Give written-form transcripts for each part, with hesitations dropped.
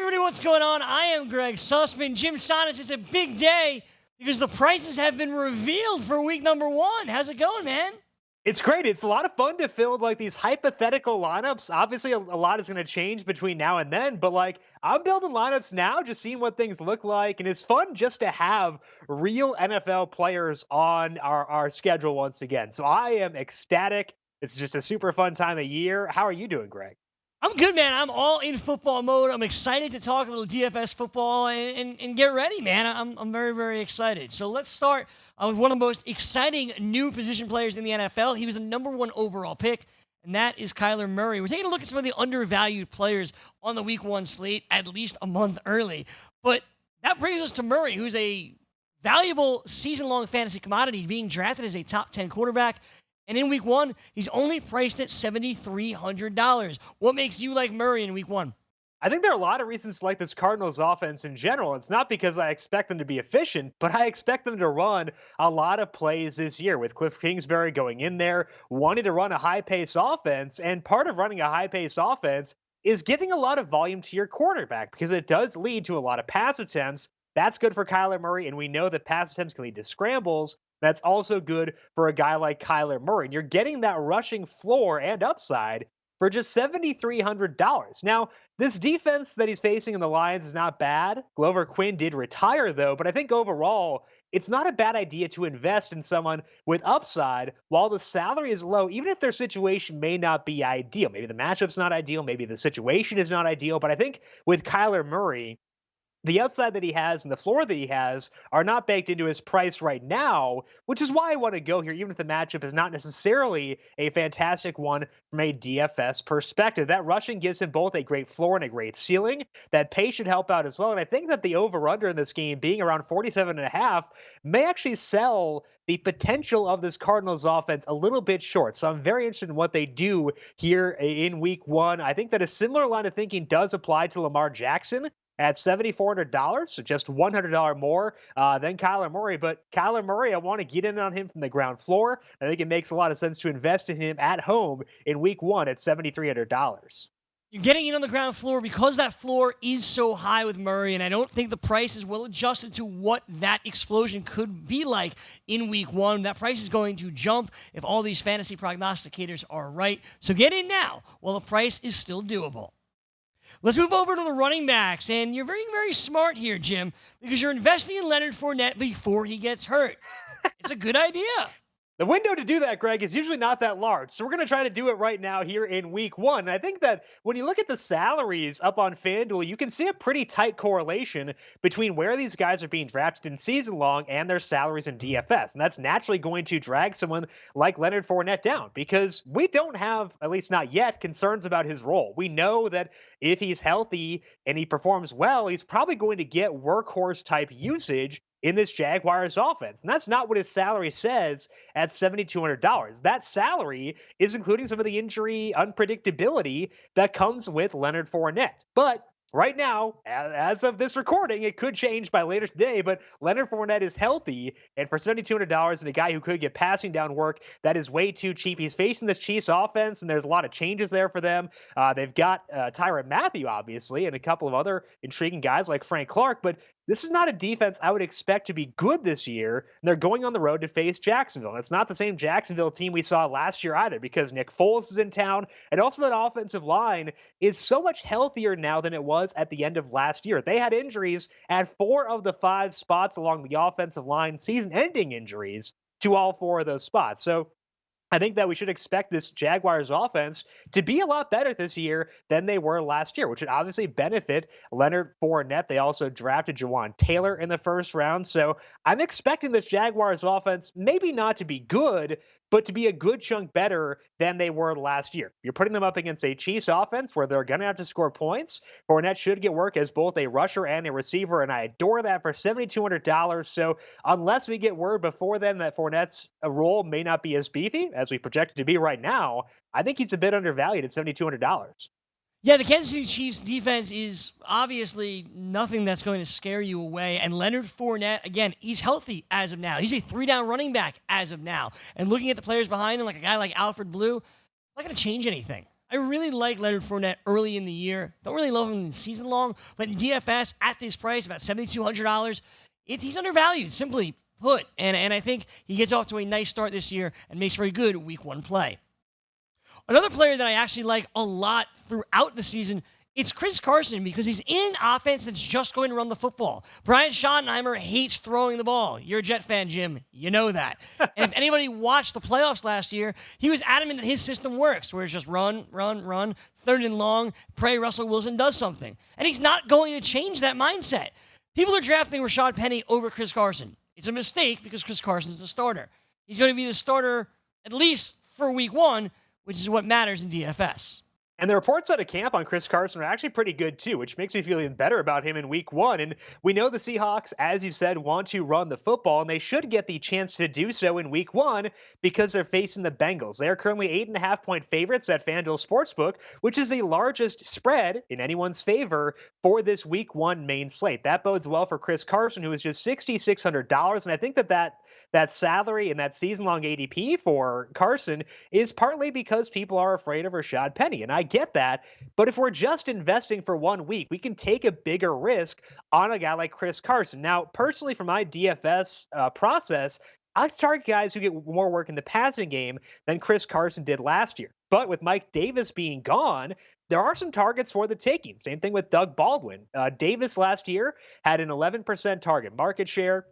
everybody, what's going on? I am Gregg Sussman. Jim Sonis, it's a big day because the prices have been revealed for week number 1. How's it going, man? It's great. It's a lot of fun to fill like these hypothetical lineups. Obviously, a lot is going to change between now and then, but like I'm building lineups now, just seeing what things look like, and it's fun just to have real NFL players on our schedule once again. So I am ecstatic. It's just a super fun time of year. How are you doing, Greg? I'm good, man. I'm all in football mode. I'm excited to talk a little DFS football and get ready, man. I'm very, very excited. So let's start with one of the most exciting new position players in the NFL. He was the number 1 overall pick, and that is Kyler Murray. We're taking a look at some of the undervalued players on the week 1 slate at least a month early. But that brings us to Murray, who's a valuable season-long fantasy commodity, being drafted as a top 10 quarterback. And in week 1, he's only priced at $7,300. What makes you like Murray in week 1? I think there are a lot of reasons to like this Cardinals offense in general. It's not because I expect them to be efficient, but I expect them to run a lot of plays this year with Cliff Kingsbury going in there, wanting to run a high-paced offense. And part of running a high-paced offense is giving a lot of volume to your quarterback because it does lead to a lot of pass attempts. That's good for Kyler Murray, and we know that pass attempts can lead to scrambles. That's also good for a guy like Kyler Murray. And you're getting that rushing floor and upside for just $7,300. Now, this defense that he's facing in the Lions is not bad. Glover Quinn did retire, though, but I think overall, it's not a bad idea to invest in someone with upside while the salary is low, even if their situation may not be ideal. Maybe the matchup's not ideal, maybe the situation is not ideal, but I think with Kyler Murray, the upside that he has and the floor that he has are not baked into his price right now, which is why I want to go here, even if the matchup is not necessarily a fantastic one from a DFS perspective. That rushing gives him both a great floor and a great ceiling. That pace should help out as well. And I think that the over-under in this game being around 47.5 may actually sell the potential of this Cardinals offense a little bit short. So I'm very interested in what they do here in week 1. I think that a similar line of thinking does apply to Lamar Jackson at $7,400, so just $100 more than Kyler Murray. But Kyler Murray, I want to get in on him from the ground floor. I think it makes a lot of sense to invest in him at home in week 1 at $7,300. You're getting in on the ground floor because that floor is so high with Murray, and I don't think the price is well adjusted to what that explosion could be like in week 1. That price is going to jump if all these fantasy prognosticators are right. So get in now while the price is still doable. Let's move over to the running backs, and you're very, very smart here, Jim, because you're investing in Leonard Fournette before he gets hurt. It's a good idea. The window to do that, Greg, is usually not that large. So we're going to try to do it right now here in week 1. And I think that when you look at the salaries up on FanDuel, you can see a pretty tight correlation between where these guys are being drafted in season long and their salaries in DFS. And that's naturally going to drag someone like Leonard Fournette down because we don't have, at least not yet, concerns about his role. We know that if he's healthy and he performs well, he's probably going to get workhorse type usage in this Jaguars offense. And that's not what his salary says at $7,200. That salary is including some of the injury unpredictability that comes with Leonard Fournette. But right now, as of this recording, it could change by later today, but Leonard Fournette is healthy, and for $7,200 and a guy who could get passing down work, that is way too cheap. He's facing this Chiefs offense, and there's a lot of changes there for them. They've got Tyrann Mathieu, obviously, and a couple of other intriguing guys like Frank Clark, but this is not a defense I would expect to be good this year, and they're going on the road to face Jacksonville. It's not the same Jacksonville team we saw last year either because Nick Foles is in town, and also that offensive line is so much healthier now than it was at the end of last year. They had injuries at 4 of the 5 spots along the offensive line, season-ending injuries to all 4 of those spots. So I think that we should expect this Jaguars offense to be a lot better this year than they were last year, which would obviously benefit Leonard Fournette. They also drafted Jawan Taylor in the first round. So I'm expecting this Jaguars offense maybe not to be good, but to be a good chunk better than they were last year. You're putting them up against a Chiefs offense where they're going to have to score points. Fournette should get work as both a rusher and a receiver, and I adore that for $7,200. So unless we get word before then that Fournette's role may not be as beefy as we project it to be right now, I think he's a bit undervalued at $7,200. Yeah, the Kansas City Chiefs defense is obviously nothing that's going to scare you away. And Leonard Fournette, again, he's healthy as of now. He's a 3-down running back as of now. And looking at the players behind him, like a guy like Alfred Blue, not going to change anything. I really like Leonard Fournette early in the year. Don't really love him in season long, but in DFS at this price, about $7,200, he's undervalued, simply put. And I think he gets off to a nice start this year and makes for a good week 1 play. Another player that I actually like a lot throughout the season, it's Chris Carson, because he's in an offense that's just going to run the football. Brian Schottenheimer hates throwing the ball. You're a Jet fan, Jim. You know that. And if anybody watched the playoffs last year, he was adamant that his system works, where it's just run, 3rd and long, pray Russell Wilson does something. And he's not going to change that mindset. People are drafting Rashad Penny over Chris Carson. It's a mistake because Chris Carson's the starter. He's going to be the starter at least for week 1, which is what matters in DFS. And the reports out of camp on Chris Carson are actually pretty good too, which makes me feel even better about him in week 1. And we know the Seahawks, as you said, want to run the football, and they should get the chance to do so in week 1 because they're facing the Bengals. They are currently 8.5-point favorites at FanDuel Sportsbook, which is the largest spread in anyone's favor for this week 1 main slate. That bodes well for Chris Carson, who is just $6,600. And I think that salary and that season-long ADP for Carson is partly because people are afraid of Rashad Penny, and I get that. But if we're just investing for 1 week, we can take a bigger risk on a guy like Chris Carson. Now, personally, for my DFS process, I target guys who get more work in the passing game than Chris Carson did last year. But with Mike Davis being gone, there are some targets for the taking. Same thing with Doug Baldwin. Davis last year had an 11% target market share.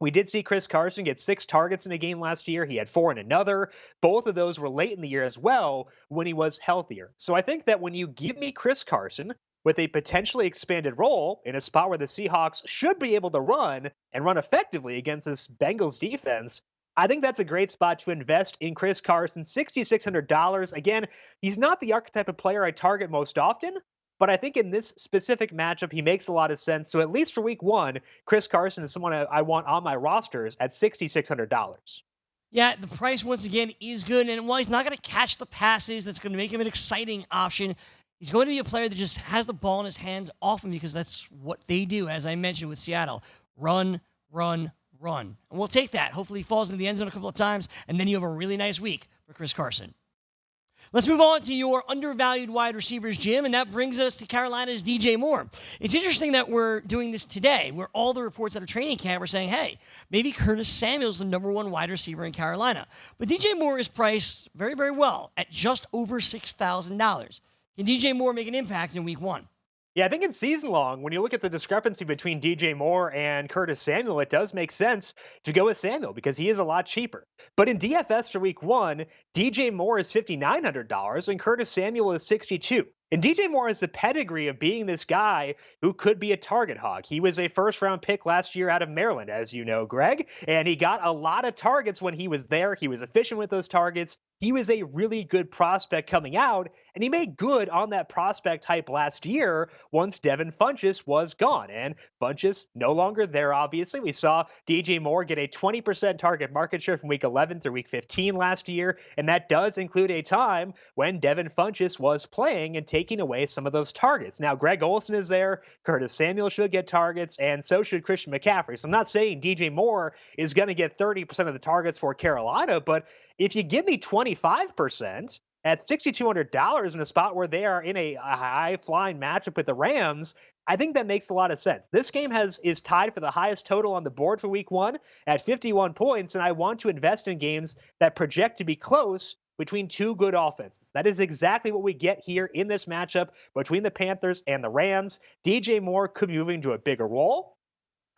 We did see Chris Carson get 6 targets in a game last year. He had 4 in another. Both of those were late in the year as well when he was healthier. So I think that when you give me Chris Carson with a potentially expanded role in a spot where the Seahawks should be able to run and run effectively against this Bengals defense, I think that's a great spot to invest in Chris Carson. $6,600. Again, he's not the archetype of player I target most often, but I think in this specific matchup, he makes a lot of sense. So at least for week 1, Chris Carson is someone I want on my rosters at $6,600. Yeah, the price, once again, is good. And while he's not going to catch the passes, that's going to make him an exciting option. He's going to be a player that just has the ball in his hands often because that's what they do, as I mentioned with Seattle. Run. And we'll take that. Hopefully he falls into the end zone a couple of times, and then you have a really nice week for Chris Carson. Let's move on to your undervalued wide receivers, Jim, and that brings us to Carolina's DJ Moore. It's interesting that we're doing this today, where all the reports out of training camp are saying, hey, maybe Curtis Samuel's the number 1 wide receiver in Carolina. But DJ Moore is priced very, very well at just over $6,000. Can DJ Moore make an impact in week 1? Yeah, I think in season long, when you look at the discrepancy between DJ Moore and Curtis Samuel, it does make sense to go with Samuel because he is a lot cheaper. But in DFS for week 1, DJ Moore is $5,900 and Curtis Samuel is $62,000. And DJ Moore has the pedigree of being this guy who could be a target hog. He was a first-round pick last year out of Maryland, as you know, Greg, and he got a lot of targets when he was there. He was efficient with those targets. He was a really good prospect coming out, and he made good on that prospect hype last year once Devin Funchess was gone. And Funchess no longer there, obviously. We saw DJ Moore get a 20% target market share from week 11 through week 15 last year, and that does include a time when Devin Funchess was playing and taking away some of those targets. Now, Greg Olsen is there, Curtis Samuel should get targets, and so should Christian McCaffrey. So I'm not saying DJ Moore is going to get 30% of the targets for Carolina, but if you give me 25% at $6,200 in a spot where they are in a high-flying matchup with the Rams, I think that makes a lot of sense. This game is tied for the highest total on the board for week 1 at 51 points, and I want to invest in games that project to be close between 2 good offenses. That is exactly what we get here in this matchup between the Panthers and the Rams. DJ Moore could be moving to a bigger role.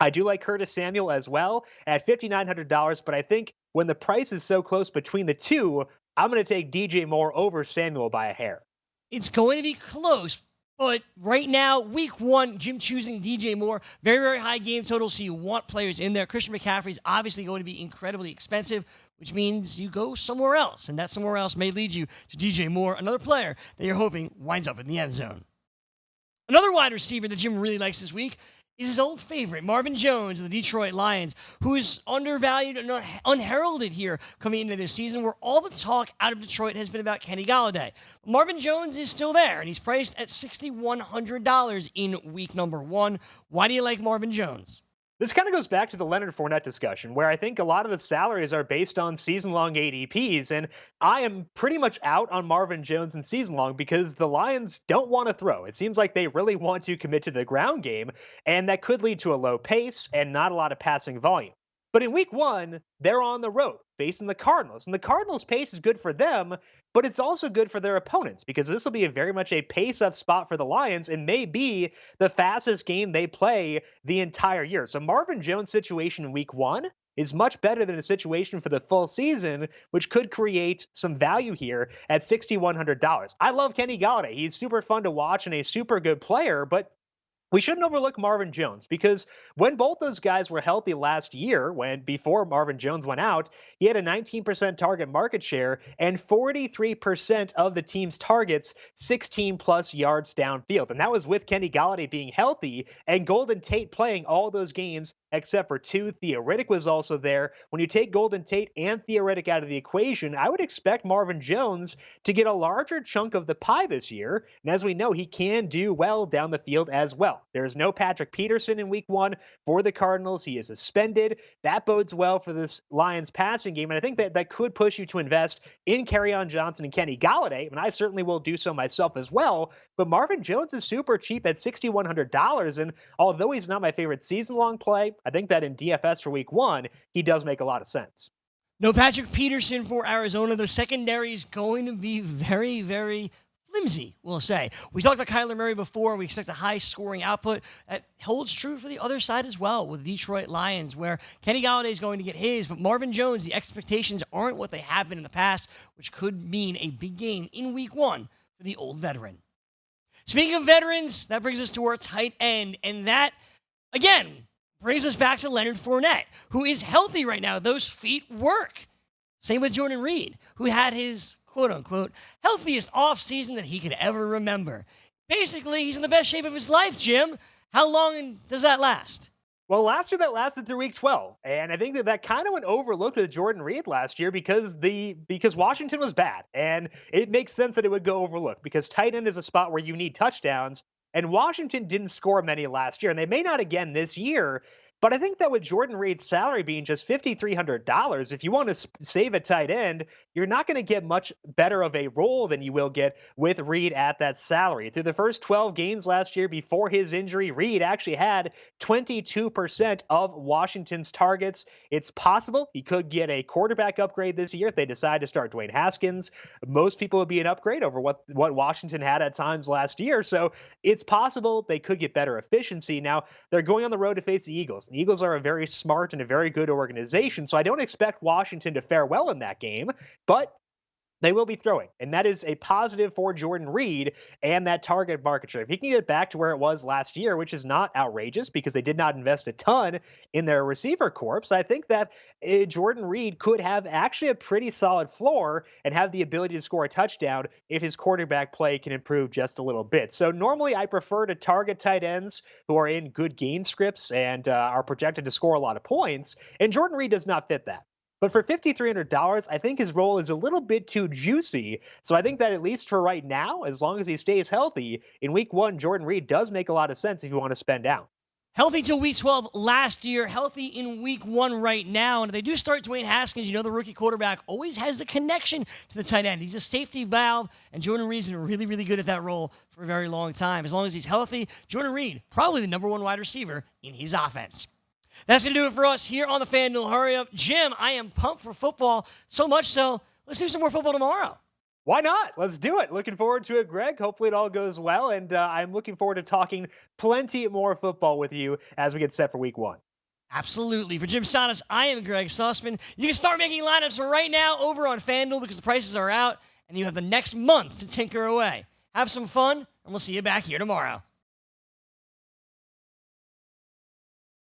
I do like Curtis Samuel as well at $5,900, but I think when the price is so close between the two, I'm going to take DJ Moore over Samuel by a hair. It's going to be close, but right now, week 1, Jim choosing DJ Moore, very, very high game total, so you want players in there. Christian McCaffrey is obviously going to be incredibly expensive, which means you go somewhere else, and that somewhere else may lead you to DJ Moore, another player that you're hoping winds up in the end zone. Another wide receiver that Jim really likes this week is his old favorite, Marvin Jones of the Detroit Lions, who is undervalued and unheralded here coming into this season, where all the talk out of Detroit has been about Kenny Golladay. Marvin Jones is still there, and he's priced at $6,100 in week number 1. Why do you like Marvin Jones? This kind of goes back to the Leonard Fournette discussion, where I think a lot of the salaries are based on season-long ADPs, and I am pretty much out on Marvin Jones in season-long because the Lions don't want to throw. It seems like they really want to commit to the ground game, and that could lead to a low pace and not a lot of passing volume. But in week one, they're on the road facing the Cardinals, and the Cardinals' pace is good for them, but it's also good for their opponents because this will be very much a pace-up spot for the Lions and may be the fastest game they play the entire year. So Marvin Jones' situation in week one is much better than a situation for the full season, which could create some value here at $6,100. I love Kenny Golladay. He's super fun to watch and a super good player, but we shouldn't overlook Marvin Jones because when both those guys were healthy last year, before Marvin Jones went out, he had a 19% target market share and 43% of the team's targets 16 plus yards downfield. And that was with Kenny Golladay being healthy and Golden Tate playing all those games except for two. Theoretic was also there. When you take Golden Tate and Theoretic out of the equation, I would expect Marvin Jones to get a larger chunk of the pie this year. And as we know, he can do well down the field as well. There's no Patrick Peterson in week one for the Cardinals. He is suspended. That bodes well for this Lions passing game. And I think that could push you to invest in Kerryon Johnson and Kenny Golladay. And I certainly will do so myself as well. But Marvin Jones is super cheap at $6,100. And although he's not my favorite season-long play, I think that in DFS for week one, he does make a lot of sense. No Patrick Peterson for Arizona. Their secondary is going to be very, very flimsy, we'll say. We talked about Kyler Murray before. We expect a high-scoring output. That holds true for the other side as well with the Detroit Lions, where Kenny Golladay is going to get his, but Marvin Jones, the expectations aren't what they have been in the past, which could mean a big game in week one for the old veteran. Speaking of veterans, that brings us to our tight end, and that, again, brings us back to Leonard Fournette, who is healthy right now. Those feet work. Same with Jordan Reed, who had his quote-unquote healthiest offseason that he could ever remember. Basically, he's in the best shape of his life, Jim. How long does that last? Well, last year that lasted through week 12, and I think that kind of went overlooked with Jordan Reed last year because Washington was bad, and it makes sense that it would go overlooked because tight end is a spot where you need touchdowns, and Washington didn't score many last year, and they may not again this year. But I think that with Jordan Reed's salary being just $5,300, if you want to save a tight end, you're not going to get much better of a role than you will get with Reed at that salary. Through the first 12 games last year before his injury, Reed actually had 22% of Washington's targets. It's possible he could get a quarterback upgrade this year if they decide to start Dwayne Haskins. Most people would be an upgrade over what Washington had at times last year. So it's possible they could get better efficiency. Now, they're going on the road to face the Eagles. The Eagles are a very smart and a very good organization, so I don't expect Washington to fare well in that game, but they will be throwing, and that is a positive for Jordan Reed and that target market share. If he can get back to where it was last year, which is not outrageous because they did not invest a ton in their receiver corps, I think that Jordan Reed could have actually a pretty solid floor and have the ability to score a touchdown if his quarterback play can improve just a little bit. So normally I prefer to target tight ends who are in good game scripts and are projected to score a lot of points, and Jordan Reed does not fit that. But for $5,300, I think his role is a little bit too juicy. So I think that at least for right now, as long as he stays healthy, in week one, Jordan Reed does make a lot of sense if you want to spend down. Healthy till week 12 last year, healthy in week one right now. And if they do start Dwayne Haskins, you know the rookie quarterback always has the connection to the tight end. He's a safety valve, and Jordan Reed's been really, really good at that role for a very long time. As long as he's healthy, Jordan Reed, probably the number one wide receiver in his offense. That's going to do it for us here on the FanDuel Hurry Up. Jim, I am pumped for football, so much so, let's do some more football tomorrow. Why not? Let's do it. Looking forward to it, Greg. Hopefully it all goes well, and I'm looking forward to talking plenty more football with you as we get set for week one. Absolutely. For Jim Sonis, I am Gregg Sussman. You can start making lineups right now over on FanDuel because the prices are out, and you have the next month to tinker away. Have some fun, and we'll see you back here tomorrow.